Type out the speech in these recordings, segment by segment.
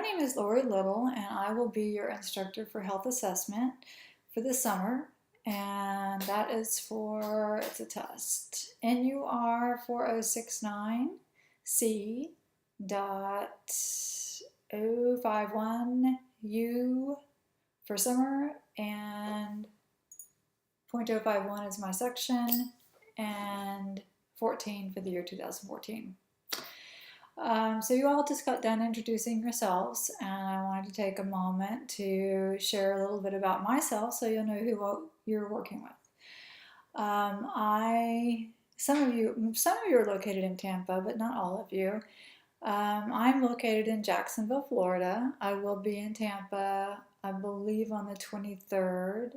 name is Lori Little, and I will be your instructor for health assessment for the summer. And that is for, it's a test, NUR 4069C dot 051U for summer, and .051 is my section, and 14 for the year 2014. So you all just got done introducing yourselves, and I wanted to take a moment to share a little bit about myself so you'll know who you're working with. Some of you are located in Tampa, but not all of you. I'm located in Jacksonville, Florida. I will be in Tampa, I believe, on the 23rd.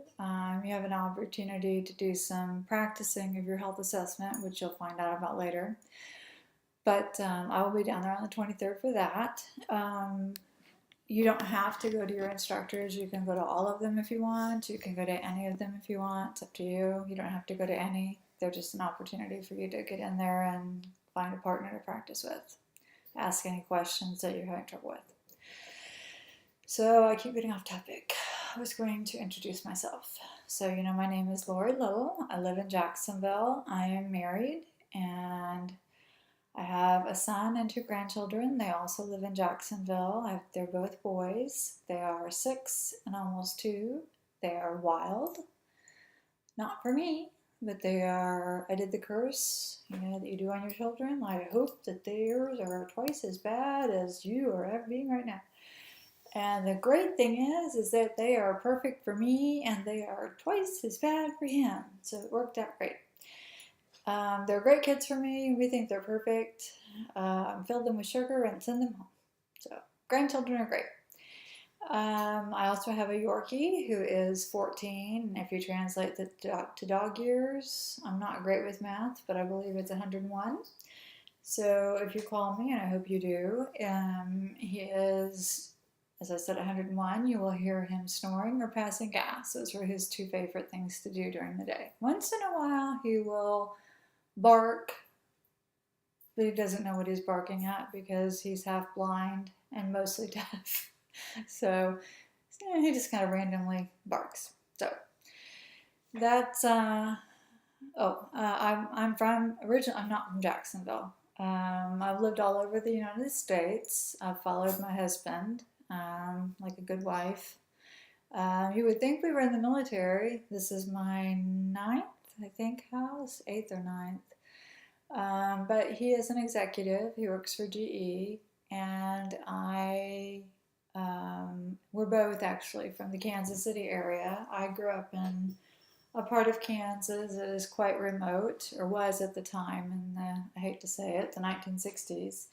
You have an opportunity to do some practicing of your health assessment, which you'll find out about later. But I will be down there on the 23rd for that. You don't have to go to your instructors. You can go to all of them if you want. You can go to any of them if you want. It's up to you. You don't have to go to any. They're just an opportunity for you to get in there and find a partner to practice with. Ask any questions that you're having trouble with. So I keep getting off topic. I was going to introduce myself. So my name is Lori Little. I live in Jacksonville. I am married, and I have a son and 2 grandchildren. They also live in Jacksonville. They're both boys. They are 6 and almost 2. They are wild. Not for me, but they are. I did the curse, that you do on your children. I hope that theirs are twice as bad as you are being right now. And the great thing is that they are perfect for me, and they are twice as bad for him. So it worked out great. They're great kids for me. We think they're perfect. Fill them with sugar and send them home. So grandchildren are great. I also have a Yorkie who is 14. If you translate that to dog years, I'm not great with math, but I believe it's 101. So if you call me, and I hope you do, he is, as I said, 101. You will hear him snoring or passing gas. Those are his 2 favorite things to do during the day. Once in a while, he will bark, but he doesn't know what he's barking at because he's half blind and mostly deaf. So he just kind of randomly barks. So that's I'm not from Jacksonville. I've lived all over the United States. I've followed my husband like a good wife. You would think we were in the military. This is my 9th, I think, house, 8th or 9th. But he is an executive. He works for GE, and we're both actually from the Kansas City area. I grew up in a part of Kansas that is quite remote, or was at the time, in I hate to say it, the 1960s.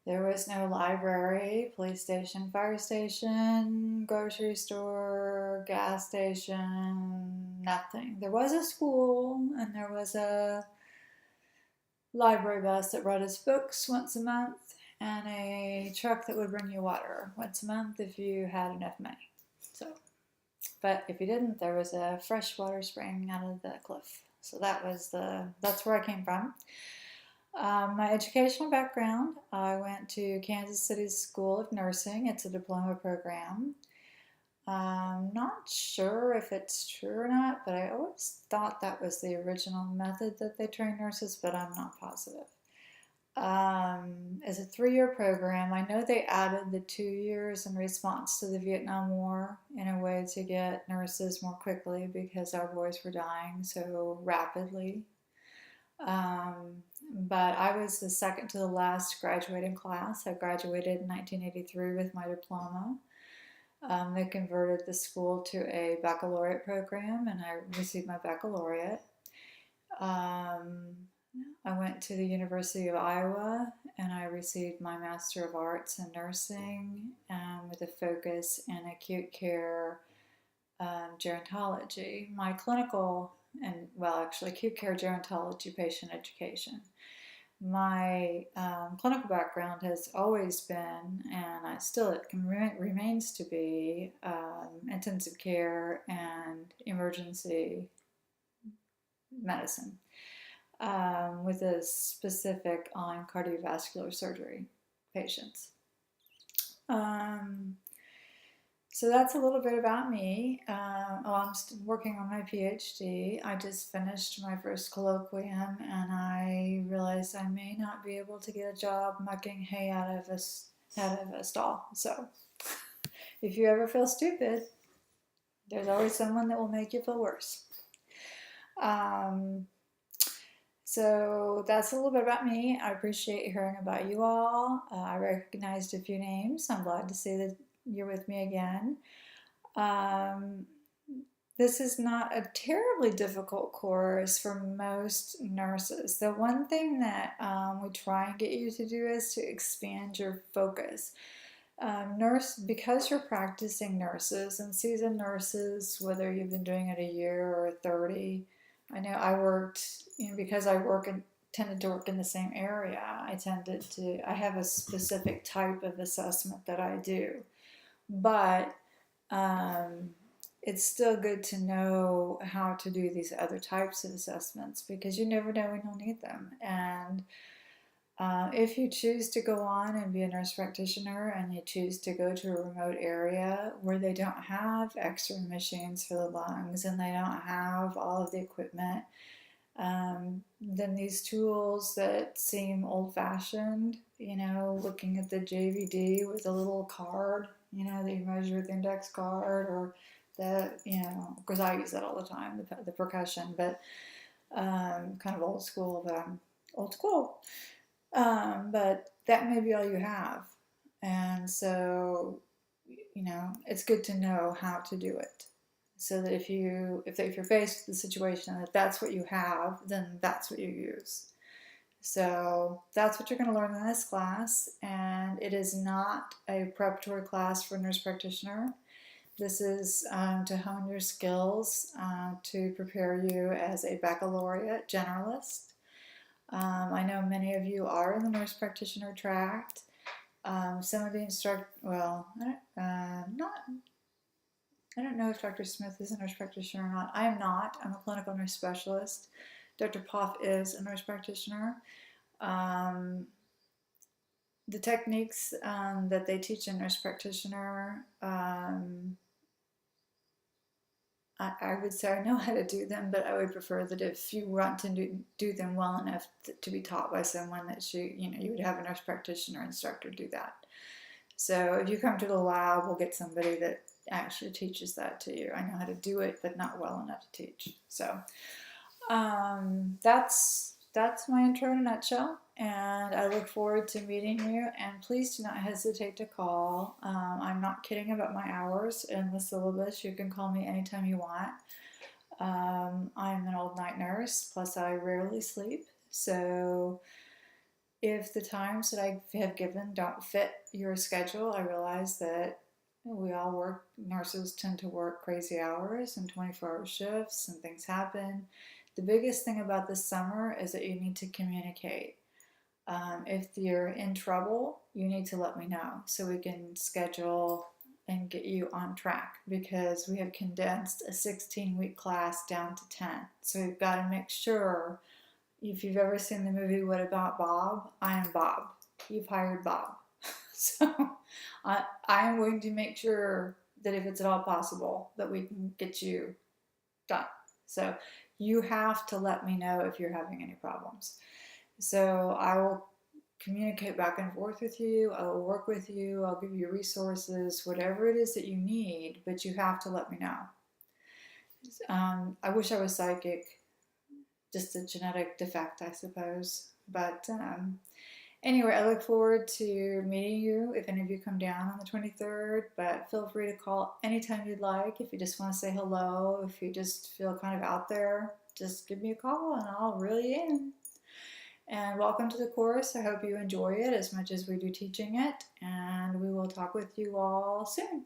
There was no library, police station, fire station, grocery store, gas station, nothing. There was a school, and there was a library bus that brought us books once a month, and a truck that would bring you water once a month if you had enough money. But if you didn't, there was a freshwater spring out of the cliff. So that's where I came from. My educational background, I went to Kansas City School of Nursing. It's a diploma program. Not sure if it's true or not, but I always thought that was the original method that they train nurses, but I'm not positive. It's a 3-year program. I know they added the 2 years in response to the Vietnam War in a way to get nurses more quickly because our boys were dying so rapidly. But I was the second to the last graduating class. I graduated in 1983 with my diploma. They converted the school to a baccalaureate program, and I received my baccalaureate. I went to the University of Iowa, and I received my Master of Arts in Nursing with a focus in acute care gerontology. My clinical acute care gerontology patient education. My clinical background has always been, and it remains to be, intensive care and emergency medicine, with a specific on cardiovascular surgery patients. So that's a little bit about me. I'm working on my PhD. I just finished my first colloquium, and I realized I may not be able to get a job mucking hay out of a stall. So if you ever feel stupid, there's always someone that will make you feel worse. Um, so that's a little bit about me. I appreciate hearing about you all. I recognized a few names. I'm glad to see that you're with me again. Um, this is not a terribly difficult course for most nurses. The one thing that we try and get you to do is to expand your focus. Because you're practicing nurses and seasoned nurses, whether you've been doing it a year or 30, I know I worked, because I tended to work in the same area, I have a specific type of assessment that I do. But um, it's still good to know how to do these other types of assessments because you never know when you'll need them. And if you choose to go on and be a nurse practitioner and you choose to go to a remote area where they don't have X-ray machines for the lungs and they don't have all of the equipment, then these tools that seem old-fashioned, looking at the JVD with a little card, that you measure with the index card, or because I use that all the time, the percussion, but kind of old school, but I'm old school. But that may be all you have. And so, it's good to know how to do it. So that if you're faced with the situation that that's what you have, then that's what you use. So that's what you're going to learn in this class. And it is not a preparatory class for a nurse practitioner. This is to hone your skills to prepare you as a baccalaureate generalist. I know many of you are in the nurse practitioner tract. Some of the I don't know if Dr. Smith is a nurse practitioner or not. I am not. I'm a clinical nurse specialist. Dr. Poff is a nurse practitioner. The techniques that they teach in nurse practitioner, I would say I know how to do them, but I would prefer that if you want to do them well enough to be taught by someone that you would have a nurse practitioner instructor do that. So if you come to the lab, we'll get somebody that actually teaches that to you. I know how to do it, but not well enough to teach. So that's my intro in a nutshell, and I look forward to meeting you, and please do not hesitate to call. I'm not kidding about my hours in the syllabus. You can call me anytime you want. I'm an old night nurse, plus I rarely sleep, so if the times that I have given don't fit your schedule, I realize that we all work, nurses tend to work crazy hours and 24-hour shifts, and things happen. The biggest thing about this summer is that you need to communicate. If you're in trouble, you need to let me know so we can schedule and get you on track, because we have condensed a 16-week class down to 10. So we've got to make sure, if you've ever seen the movie What About Bob, I am Bob. You've hired Bob. So I am going to make sure that if it's at all possible that we can get you done. So you have to let me know if you're having any problems. So I will communicate back and forth with you. I will work with you. I'll give you resources, whatever it is that you need, but you have to let me know. I wish I was psychic, just a genetic defect, I suppose. But anyway, I look forward to meeting you if any of you come down on the 23rd, but feel free to call anytime you'd like. If you just want to say hello, if you just feel kind of out there, just give me a call and I'll reel you in. And welcome to the course. I hope you enjoy it as much as we do teaching it, and we will talk with you all soon.